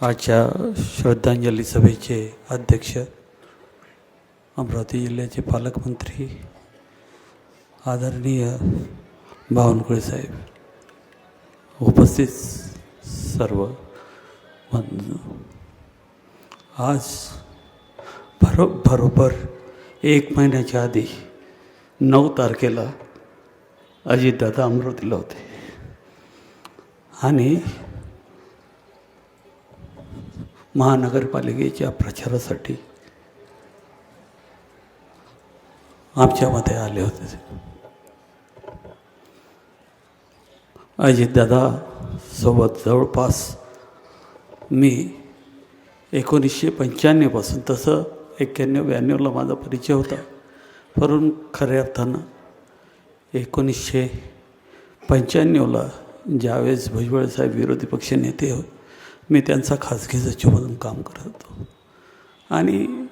आजच्या श्रद्धांजली सभेचे अध्यक्ष, अमरावती जिल्ह्याचे पालकमंत्री आदरणीय बावनकुळे साहेब, उपस्थित सर्व बंधू, आज बरोबर 1 महिन्याच्या आधी 9 तारखेला अजितदादा अमरावतीला होते आणि महानगरपालिकेच्या प्रचारासाठी आमच्यामध्ये आले होते. अजितदादा सोबत जवळपास मी 1995 पासून, तसं 91-92ला माझा परिचय होता, परंतु खऱ्या अर्थानं 1995ला ज्यावेळेस भुजबळ साहेब विरोधी पक्ष नेते होते, मी त्यांचा खाजगी सचिव म्हणून काम करत होतो आणि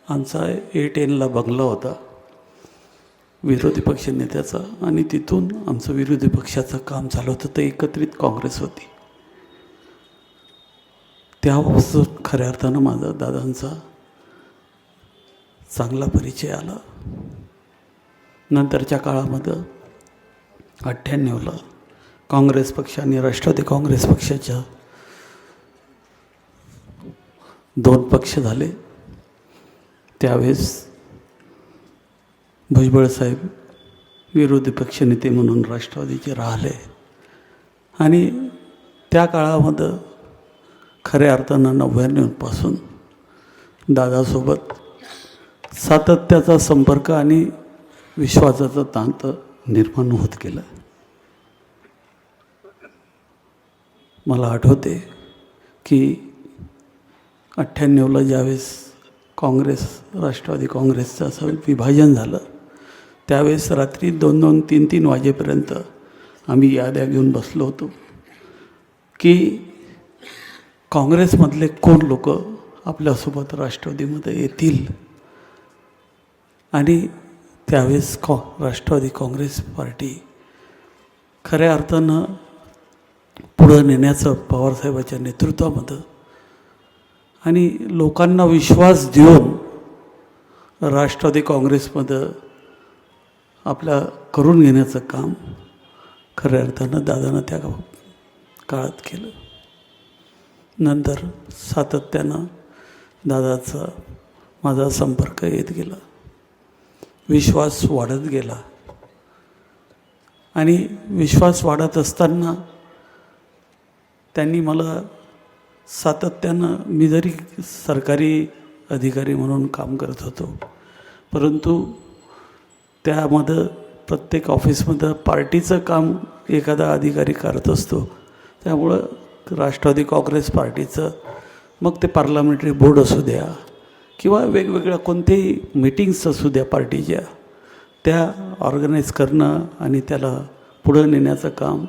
आमचा A10ला बंगला होता विरोधी पक्ष नेत्याचा आणि तिथून आमचं विरोधी पक्षाचं काम चालू होतं. तर एकत्रित काँग्रेस होती. त्यापासून खऱ्या अर्थानं माझा दादांचा चांगला परिचय आला. नंतरच्या काळामध्ये 98ला काँग्रेस पक्ष आणि राष्ट्रवादी काँग्रेस पक्षाच्या 2 पक्ष झाले. त्यावेळेस भुजबळ साहेब विरोधी पक्षनेते म्हणून राष्ट्रवादीचे राहिले आणि त्या काळामध्ये खऱ्या अर्थानं 99 पासून दादासोबत सातत्याचा संपर्क आणि विश्वासाचा तांत निर्माण होत गेला. मला आठवते की 98ला ज्यावेळेस काँग्रेस राष्ट्रवादी काँग्रेसचं असं विभाजन झालं, त्यावेळेस रात्री 2-2, 3-3 वाजेपर्यंत आम्ही याद्या घेऊन बसलो होतो की काँग्रेसमधले कोण लोक आपल्यासोबत राष्ट्रवादीमध्ये येतील. आणि त्यावेळेस राष्ट्रवादी काँग्रेस पार्टी खऱ्या अर्थानं पुढं नेण्याचं पवारसाहेबाच्या नेतृत्वामध्ये आणि लोकांना विश्वास देऊन राष्ट्रवादी काँग्रेसमध्ये आपल्या करून घेण्याचं काम खऱ्या अर्थानं दादानं त्या काळात केलं. नंतर सातत्यानं दादाचा माझा संपर्क येत गेला, विश्वास वाढत गेला आणि विश्वास वाढत असताना त्यांनी मला सातत्यानं, मी जरी सरकारी अधिकारी म्हणून काम करत होतो, परंतु त्यामध्ये प्रत्येक ऑफिसमध्ये पार्टीचं काम एखादा अधिकारी करत असतो. त्यामुळं राष्ट्रवादी काँग्रेस पार्टीचं, मग ते पार्लमेंटरी बोर्ड असू द्या किंवा वेगवेगळ्या कोणत्याही मीटिंग्स असू द्या पार्टीच्या, त्या ऑर्गनाईज करणं आणि त्याला पुढं नेण्याचं काम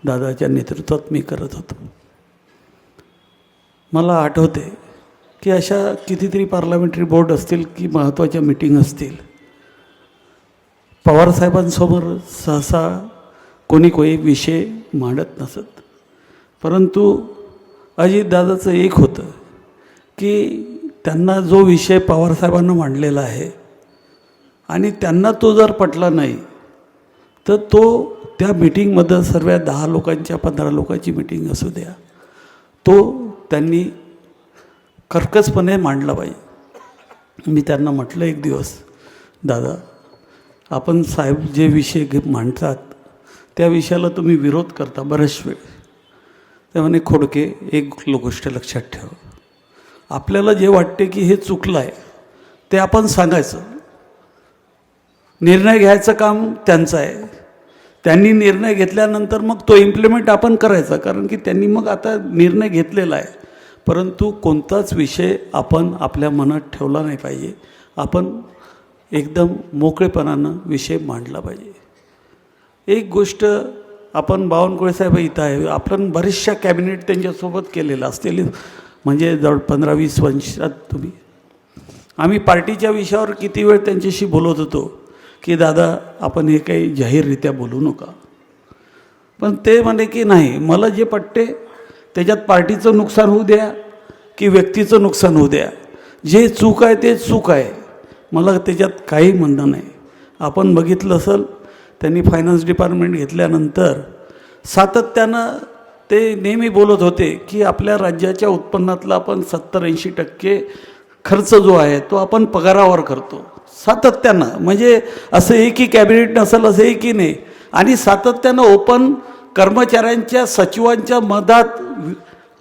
दादाच्या नेतृत्वात मी करत होतो. मला आठवते की अशा कितीतरी पार्लमेंटरी बोर्ड असतील की महत्त्वाच्या मीटिंग असतील, पवारसाहेबांसमोर सहसा कोणी विषय मांडत नसत, परंतु अजितदादाचं एक होतं की त्यांना जो विषय पवारसाहेबांना मांडलेला आहे आणि त्यांना तो जर पटला नाही तर तो त्या मीटिंगमध्ये सर्व 10 लोकांच्या 15 लोकांची मीटिंग असू द्या, तो त्यांनी कर्कशपणे मांडला पाहिजे. मी त्यांना म्हटलं एक दिवस, दादा आपण साहेब जे विषय मांडतात त्या विषयाला तुम्ही विरोध करता बरेच वेळ. ते म्हणे, खोडके एक गोष्ट लक्षात ठेव, आपल्याला जे वाटते की हे चुकलं आहे ते आपण सांगायचं, निर्णय घ्यायचं काम त्यांचं आहे. त्यांनी निर्णय घेतल्यानंतर मग तो इम्प्लिमेंट आपण करायचा, कारण की त्यांनी मग आता निर्णय घेतलेला आहे. परंतु कोणताच विषय आपण आपल्या मनात ठेवला नाही पाहिजे, आपण एकदम मोकळेपणानं विषय मांडला पाहिजे. एक गोष्ट आपण बावनकुळे साहेब इथं आहे, आपण बऱ्याचशा कॅबिनेट त्यांच्यासोबत केलेलं असतील, म्हणजे जवळ 15-20 वर्षात तुम्ही, आम्ही पार्टीच्या विषयावर किती वेळ त्यांच्याशी बोलत होतो की दादा आपण हे काही जाहीररित्या बोलू नका, पण ते म्हणे की नाही, मला जे पटते त्याच्यात पार्टीचं नुकसान होऊ द्या की व्यक्तीचं नुकसान होऊ द्या, जे चूक आहे ते चूक आहे, मला त्याच्यात काही म्हणणं नाही. आपण बघितलं असेल त्यांनी फायनान्स डिपार्टमेंट घेतल्यानंतर सातत्यानं ते नेहमी बोलत होते की आपल्या राज्याच्या उत्पन्नातला आपण 70-80% खर्च जो आहे तो आपण पगारावर करतो सातत्यानं. म्हणजे असं एकही कॅबिनेट नसेल असं एकही नाही. आणि सातत्यानं ओपन कर्मचाऱ्यांच्या सचिवांच्या मधात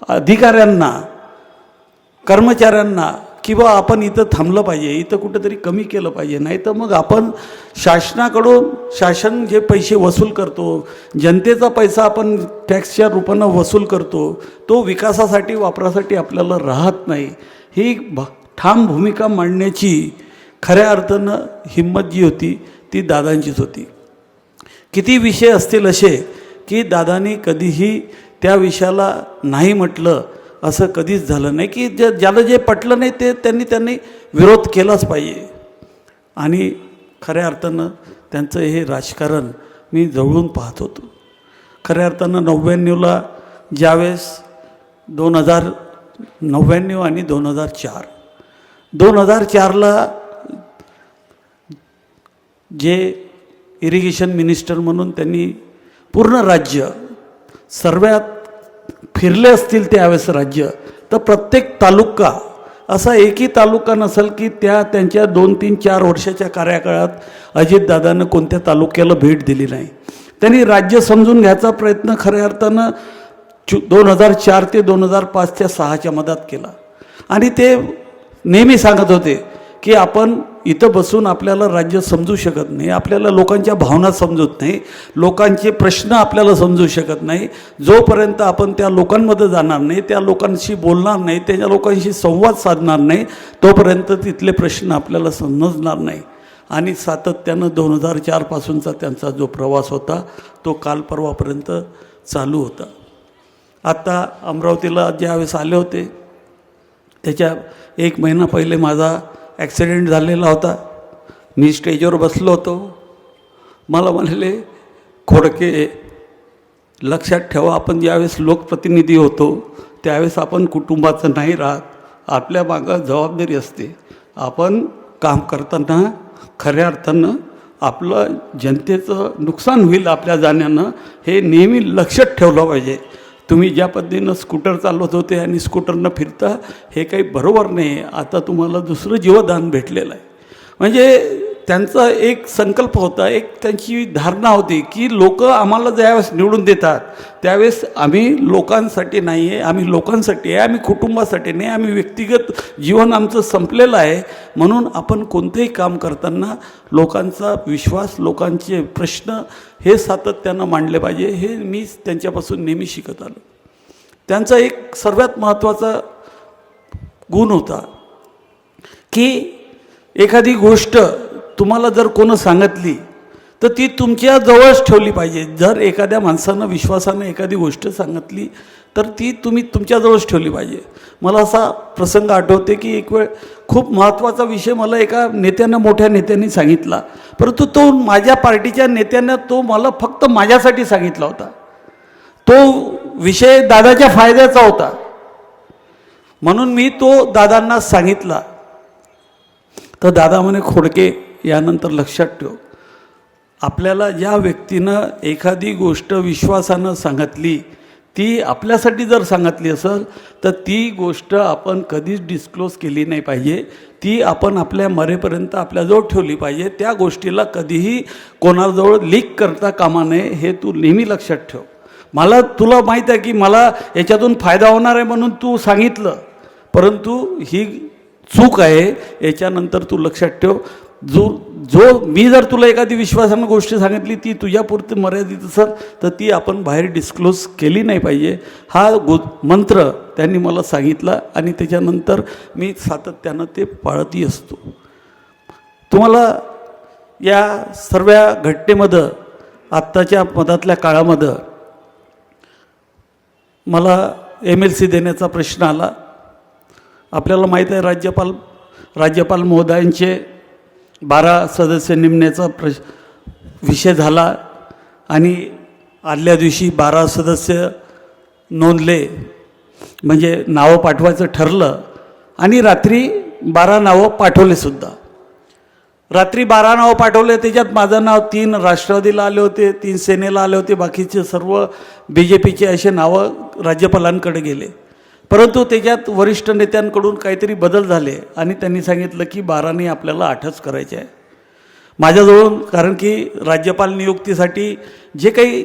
अधिकाऱ्यांना कर्मचाऱ्यांना की बा आपण इथं थांबलं पाहिजे, इथं कुठंतरी कमी केलं पाहिजे, नाही तर मग आपण शासनाकडून शासन जे पैसे वसूल करतो, जनतेचा पैसा आपण टॅक्सच्या रूपानं वसूल करतो, तो विकासासाठी वापरासाठी आपल्याला राहत नाही. ही ठाम भूमिका मांडण्याची खऱ्या अर्थानं हिंमत जी होती ती दादांचीच होती. किती विषय असतील असे की दादांनी कधीही त्या विषयाला नाही म्हटलं असं कधीच झालं नाही. की ज्याला जे पटलं नाही ते त्यांनी विरोध केलाच पाहिजे. आणि खऱ्या अर्थानं त्यांचं हे राजकारण मी जवळून पाहत होतो. खऱ्या अर्थानं 99ला ज्यावेळेस 2099 आणि 2004ला जे इरिगेशन मिनिस्टर म्हणून त्यांनी पूर्ण राज्य सर्वात फिरले असतील त्यावेळेस राज्य, तर प्रत्येक तालुका असा एकही तालुका नसेल की त्यांच्या 2-3-4 वर्षाच्या कार्यकाळात अजितदादांनं कोणत्या तालुक्याला भेट दिली नाही. त्यांनी राज्य समजून घ्यायचा प्रयत्न खऱ्या अर्थानं 2004 ते 2005 6च्या मधात केला. आणि ते नेहमी सांगत होते की आपण इथं बसून आपल्याला राज्य समजू शकत नाही, आपल्याला लोकांच्या भावना समजत नाही, लोकांचे प्रश्न आपल्याला समजू शकत नाही. जोपर्यंत आपण त्या लोकांमध्ये जाणार नाही, त्या लोकांशी बोलणार नाही, त्या लोकांशी संवाद साधणार नाही, तोपर्यंत तिथले प्रश्न आपल्याला समजणार नाही. आणि सातत्यानं 2004 पासूनचा त्यांचा जो प्रवास होता तो काल परवापर्यंत चालू होता. आता अमरावतीला ज्यावेळेस आले होते त्याच्या 1 महिना पहिले माझा ॲक्सिडेंट झालेला होता. मी स्टेजवर बसलो होतो. मला म्हणाले, खोडके लक्षात ठेवा, आपण ज्यावेळेस लोकप्रतिनिधी होतो त्यावेळेस आपण कुटुंबाचं नाही राहत, आपल्या मागं जबाबदारी असते. आपण काम करताना खऱ्या अर्थानं आपलं जनतेचं नुकसान होईल आपल्या जाण्यानं, हे नेहमी लक्षात ठेवलं पाहिजे. तुम्ही ज्या पद्धतीनं स्कूटर चालवत होते आणि स्कूटरनं फिरता हे काही बरोबर नाही. आता तुम्हाला दुसरं जीवदान भेटलेलं आहे. म्हणजे त्यांचा एक संकल्प होता, एक त्यांची धारणा होती की लोक आम्हाला ज्यावेळेस निवडून देतात त्यावेळेस आम्ही लोकांसाठी नाही आहे, आम्ही लोकांसाठी आहे, आम्ही कुटुंबासाठी नाही, आम्ही व्यक्तिगत जीवन आमचं संपलेलं आहे. म्हणून आपण कोणतेही काम करताना लोकांचा विश्वास, लोकांचे प्रश्न हे सातत्यानं मांडले पाहिजे. हे मी त्यांच्यापासून नेहमी शिकत आलो. त्यांचा एक सर्वात महत्त्वाचा गुण होता की एखादी गोष्ट तुम्हाला जर कोणी सांगितली तर ती तुमच्या जवळच ठेवली पाहिजे. जर एखाद्या माणसानं विश्वासानं एखादी गोष्ट सांगितली तर ती तुम्ही तुमच्याजवळच ठेवली पाहिजे. मला असा प्रसंग आठवते की एक वेळ खूप महत्त्वाचा विषय मला एका नेत्यानं, मोठ्या नेत्यांनी सांगितला, परंतु तो माझ्या पार्टीच्या नेत्यानं तो मला फक्त माझ्यासाठी सांगितला होता. तो विषय दादाच्या फायद्याचा होता म्हणून मी तो दादांना सांगितला. तर दादा म्हणे, खोडके यानंतर लक्षात ठेव, आपल्याला ज्या व्यक्तीनं एखादी गोष्ट विश्वासानं सांगितली ती आपल्यासाठी जर सांगितली असेल तर ती गोष्ट आपण कधीच डिस्क्लोज केली नाही पाहिजे. ती आपण आपल्या मरेपर्यंत आपल्याजवळ ठेवली पाहिजे. त्या गोष्टीला कधीही कोणाजवळ लीक करता कामा नये, हे तू नेहमी लक्षात ठेव. तुला माहीत आहे की मला याच्यातून फायदा होणार आहे म्हणून तू सांगितलं, परंतु ही चूक आहे, याच्यानंतर तू लक्षात ठेव. जो मी जर तुला एखादी विश्वासानं गोष्ट सांगितली ती तुझ्यापुरती मर्यादित असेल तर ती आपण बाहेर डिस्क्लोज केली नाही पाहिजे. हा मंत्र त्यांनी मला सांगितला आणि त्याच्यानंतर मी सातत्यानं ते पाळतही असतो. तुम्हाला या सर्व घटनेमध्ये आत्ताच्या मधातल्या काळामध्ये मला MLC देण्याचा प्रश्न आला. आपल्याला माहीत आहे राज्यपाल महोदयांचे 12 सदस्य नेमण्याचा विषय झाला आणि आदल्या दिवशी 12 सदस्य नोंदले. म्हणजे नावं पाठवायचं ठरलं आणि रात्री 12 नावं पाठवलेसुद्धा. रात्री 12 नावं पाठवले, त्याच्यात माझं नाव 3 राष्ट्रवादीला आले होते, 3 सेनेला आले होते, बाकीचे सर्व BJPचे असे नावं राज्यपालांकडे गेले. परंतु त्याच्यात वरिष्ठ नेत्यांकडून काहीतरी बदल झाले आणि त्यांनी सांगितलं की 12 आपल्याला 8च करायचे आहे. माझ्याजवळून, कारण की राज्यपाल नियुक्तीसाठी जे काही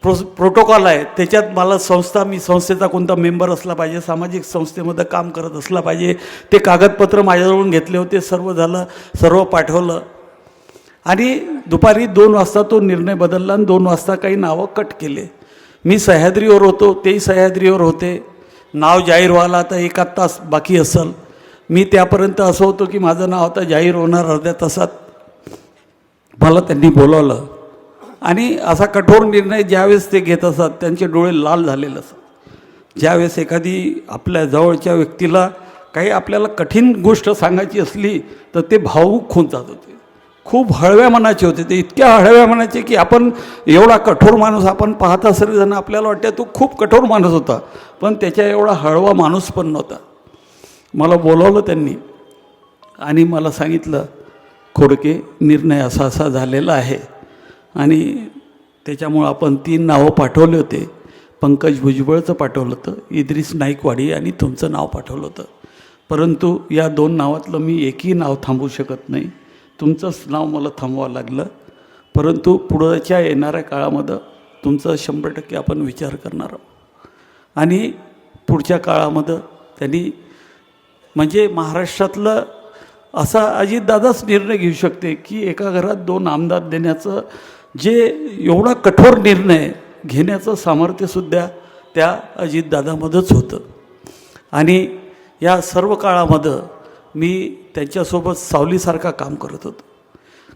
प्रोटोकॉल आहे त्याच्यात मला मी संस्थेचा कोणता मेंबर असला पाहिजे, सामाजिक संस्थेमध्ये काम करत असला पाहिजे, ते कागदपत्र माझ्याजवळून घेतले होते. सर्व झालं, सर्व पाठवलं आणि दुपारी 2 वाजता तो निर्णय बदलला आणि 2 वाजता काही नावं कट केले. मी सह्याद्रीवर होतो, तेही सह्याद्रीवर होते. नाव जाहीर व्हायला आता 1 तास बाकी असेल. मी त्यापर्यंत असं होतो की माझं नाव आता जाहीर होणार अर्ध्या तासात. मला त्यांनी बोलावलं आणि असा कठोर निर्णय ज्यावेळेस ते घेत असतात त्यांचे डोळे लाल झालेले असतात. ज्यावेळेस एखादी आपल्या जवळच्या व्यक्तीला काही आपल्याला कठीण गोष्ट सांगायची असली तर ते भावुक होऊन जात होते. खूप हळव्या मनाचे होते ते, इतक्या हळव्या मनाचे की आपण एवढा कठोर माणूस आपण पाहता सर्वजण आपल्याला वाटतं तो खूप कठोर माणूस होता, पण त्याच्या एवढा हळवा माणूस पण नव्हता. मला बोलावलं त्यांनी आणि मला सांगितलं, खोडके, निर्णय असा असा झालेला आहे आणि त्याच्यामुळं आपण 3 नावं पाठवले होते. पंकज भुजबळचं पाठवलं होतं, इद्रिस नाईकवाडी आणि तुमचं नाव पाठवलं होतं. परंतु या 2 नावातलं मी एकही नाव थांबवू शकत नाही. तुमचंच नाव मला थांबवावं लागलं. परंतु पुढच्या येणाऱ्या काळामध्ये तुमचा 100% आपण विचार करणार आहोत. आणि पुढच्या काळामध्ये त्यांनी म्हणजे महाराष्ट्रातलं असा अजितदादाच निर्णय घेऊ शकते की एका घरात 2 आमदार देण्याचं जे एवढा कठोर निर्णय घेण्याचं सामर्थ्यसुद्धा त्या अजितदादामध्येच होतं. आणि या सर्व काळामध्ये मी त्यांच्यासोबत सावलीसारखा काम करत होतो,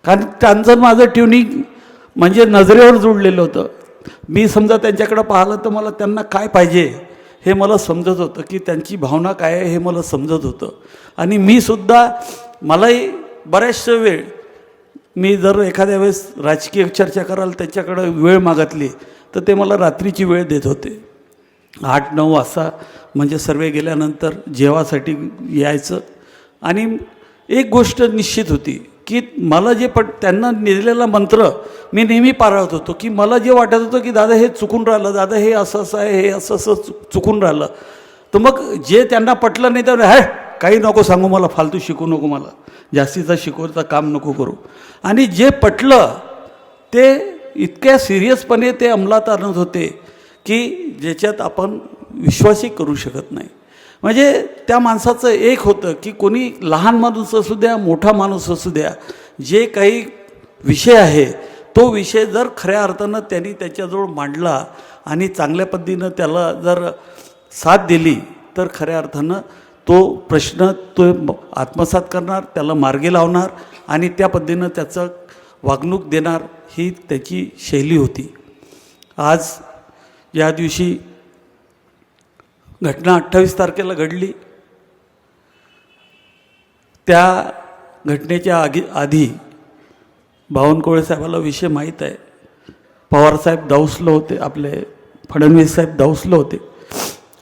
कारण त्यांचं माझं ट्युनिंग म्हणजे नजरेवर जोडलेलं होतं. मी समजा त्यांच्याकडं पाहिलं तर मला त्यांना काय पाहिजे हे मला समजत होतं, की त्यांची भावना काय आहे हे मला समजत होतं. आणि मी सुद्धा मलाही बऱ्याचशा वेळ मी जर एखाद्या वेळेस राजकीय चर्चा करायला त्यांच्याकडं वेळ मागितली तर ते मला रात्रीची वेळ देत होते. 8-9 वाजता म्हणजे सर्वे गेल्यानंतर जेवासाठी यायचं. आणि एक गोष्ट निश्चित होती की मला जे त्यांना दिलेला मंत्र मी नेहमी पाळत होतो, की मला जे वाटत होतं की दादा हे चुकून राहिलं, दादा हे असं असं आहे, हे असं असं चुकून राहिलं. तर मग जे त्यांना पटलं नाही तर काही नको सांगू, मला फालतू शिकू नको, मला जास्तीचं शिकवायचं काम नको करू. आणि जे पटलं ते इतक्या सिरियसपणे ते अंमलात आणत होते की ज्याच्यात आपण विश्वासही करू शकत नाही. म्हणजे त्या माणसाचं एक होतं की कोणी लहान माणूस असू द्या, मोठा माणूस असू द्या, जे काही विषय आहे तो विषय जर खऱ्या अर्थानं त्यांनी त्याच्याजवळ मांडला आणि चांगल्या पद्धतीनं त्याला जर साथ दिली तर खऱ्या अर्थानं तो प्रश्न तो आत्मसात करणार, त्याला मार्गी लावणार आणि त्या पद्धतीनं त्याचं वागणूक देणार, ही त्याची शैली होती. आज या दिवशी घटना 28 तारखेला घडली. त्या घटनेच्या आधी बावनकुळे साहेबाला विषय माहीत आहे. पवारसाहेब दौसलं होते, आपले फडणवीस साहेब दौसलं होते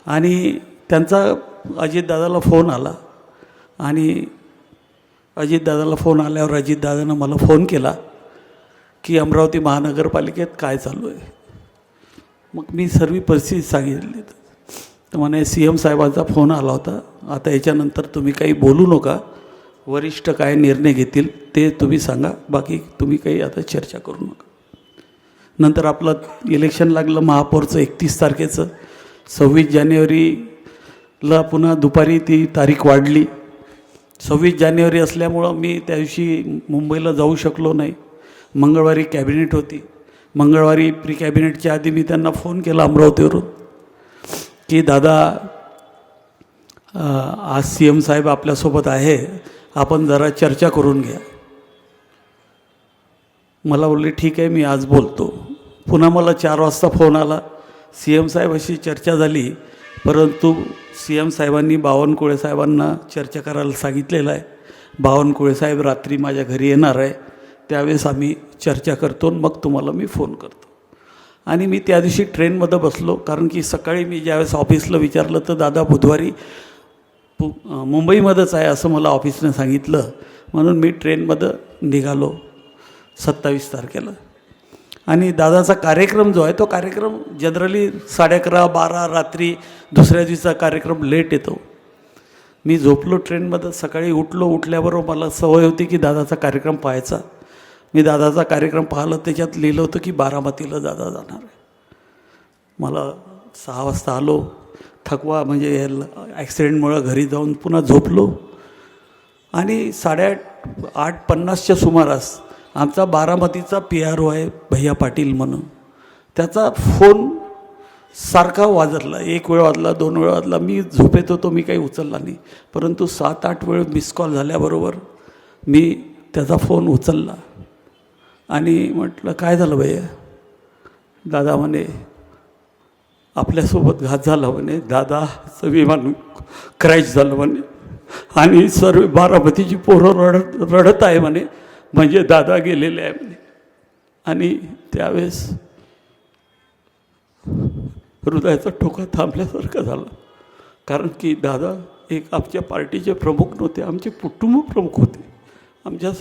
आणि त्यांचा अजितदादाला फोन आला. आणि अजितदादाला फोन आल्यावर अजितदादानं मला फोन केला की अमरावती महानगरपालिकेत काय चालू आहे. मग मी सर्व परिस्थिती सांगितली. तर म्हणे CM साहेबांचा फोन आला होता, आता याच्यानंतर तुम्ही काही बोलू नका, वरिष्ठ काय निर्णय घेतील ते तुम्ही सांगा, बाकी तुम्ही काही आता चर्चा करू नका. नंतर आपलं इलेक्शन लागलं महापौरचं 31 तारखेचं. 26 जानेवारीला पुन्हा दुपारी ती तारीख वाढली. 26 जानेवारी असल्यामुळं मी त्या दिवशी मुंबईला जाऊ शकलो नाही. मंगळवारी कॅबिनेट होती. मंगळवारी प्री कॅबिनेटच्या आधी मी त्यांना फोन केला अमरावतीवरून की दादा आज CM साहेब आपल्यासोबत आहे, आपण जरा चर्चा करून घ्या. मला बोलले ठीक आहे, मी आज बोलतो. पुन्हा मला 4 वाजता फोन आला. CM साहेब अशी चर्चा झाली, परंतु CM साहेबांनी बावनकुळे साहेबांना चर्चा करायला सांगितलेलं आहे. बावनकुळे साहेब रात्री माझ्या घरी येणार आहे, त्यावेळेस आम्ही चर्चा करतो, मग तुम्हाला मी फोन करतो. आणि मी त्या दिवशी ट्रेनमध्ये बसलो, कारण की सकाळी मी ज्यावेळेस ऑफिसला विचारलं तर दादा बुधवारी मुंबईमध्येच आहे असं मला ऑफिसने सांगितलं. म्हणून मी ट्रेनमध्ये निघालो 27 तारखेला. आणि दादाचा कार्यक्रम जो आहे तो कार्यक्रम जनरली 11:30 12 रात्री दुसऱ्या दिवसाचा कार्यक्रम लेट येतो. मी झोपलो ट्रेनमध्ये, सकाळी उठल्याबरोबर मला सवय होती की दादाचा कार्यक्रम पाहायचा. मी दादाचा कार्यक्रम पाहिलं, त्याच्यात लिहिलं होतं की बारामतीला दादा जाणार आहे. मला 6 वाजता आलो, थकवा म्हणजे ॲक्सिडेंटमुळं घरी जाऊन पुन्हा झोपलो. आणि 8:50च्या सुमारास आमचा बारामतीचा PRO आहे भैया पाटील म्हणून, त्याचा फोन सारखा वाजला. 1 वेळ वाजला, 2 वेळ वाजला. मी झोपेत होतो, मी काही उचलला नाही. परंतु 7-8 वेळ मिस कॉल झाल्याबरोबर मी त्याचा फोन उचलला आणि म्हटलं काय झालं भैया? दादा म्हणे आपल्यासोबत घात झाला म्हणे, दादाचं विमान क्रॅश झालं म्हणे आणि सर्व बारामतीची पोरं रडत आहे म्हणे, म्हणजे दादा गेलेले आहे म्हणे. आणि त्यावेळेस हृदयाचा ठोका थांबल्यासारखं झालं, कारण की दादा एक आमच्या पार्टीचे प्रमुख नव्हते, आमचे कुटुंब प्रमुख होते. आमच्या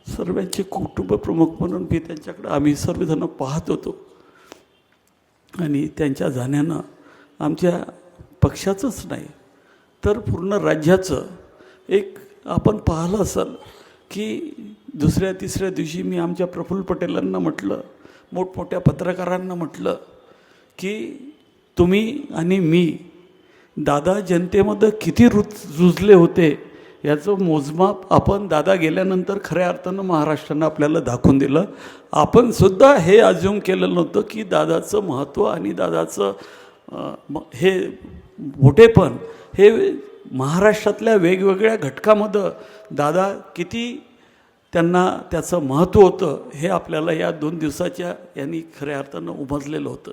सर्वांचे कुटुंब प्रमुख म्हणून मी त्यांच्याकडे आम्ही सर्वजण पाहत होतो. आणि त्यांच्या जाण्यानं आमच्या पक्षाचंच नाही तर पूर्ण राज्याचं एक आपण पाहिलं असेल की दुसऱ्या तिसऱ्या दिवशी मी आमच्या प्रफुल्ल पटेलांना म्हटलं, मोठमोठ्या पत्रकारांना म्हटलं की तुम्ही आणि मी दादा जनतेमध्ये किती रुजले होते याचं मोजमाप आपण दादा गेल्यानंतर खऱ्या अर्थानं महाराष्ट्रानं आपल्याला दाखवून दिलं. आपण सुद्धा हे अज्युम केलं नव्हतं की दादाचं महत्त्व आणि दादाचं हे मोठेपण हे महाराष्ट्रातल्या वेगवेगळ्या घटकामध्ये दादा किती त्यांना त्याचं महत्त्व होतं हे आपल्याला या 2 दिवसाच्या यांनी खऱ्या अर्थानं उमजलेलं होतं.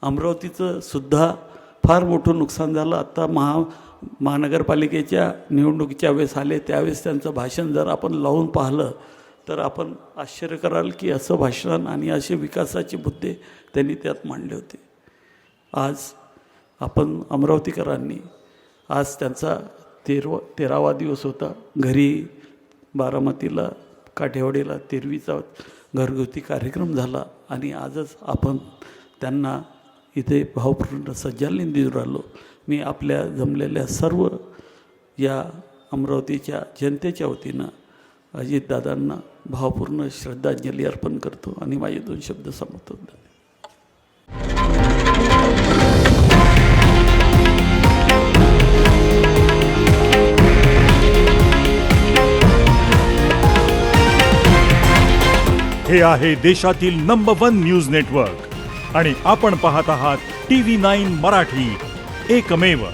अमरावतीचं सुद्धा फार मोठं नुकसान झालं. आत्ता महानगरपालिकेच्या निवडणुकीच्या वेळेस आले त्यावेळेस त्यांचं भाषण जर आपण लावून पाहिलं तर आपण आश्चर्य कराल की असं भाषण आणि असे विकासाचे मुद्दे त्यांनी त्यात मांडले होते. आज आपण अमरावतीकरांनी आज त्यांचा 13वा दिवस होता. घरी बारामतीला काठेवाडीला 13वीचा घरगुती कार्यक्रम झाला आणि आजच आपण त्यांना इथे भावपूर्ण सज्जाने देऊन राहिलो. मी आपल्या जमलेल्या सर्व या अमरावतीच्या जनतेच्या वतीनं अजितदादांना भावपूर्ण श्रद्धांजली अर्पण करतो आणि माझे 2 शब्द संपवतो. हे आहे देशातील नंबर 1 न्यूज नेटवर्क आणि आपण पाहत आहात TV9 मराठी, एकमेव.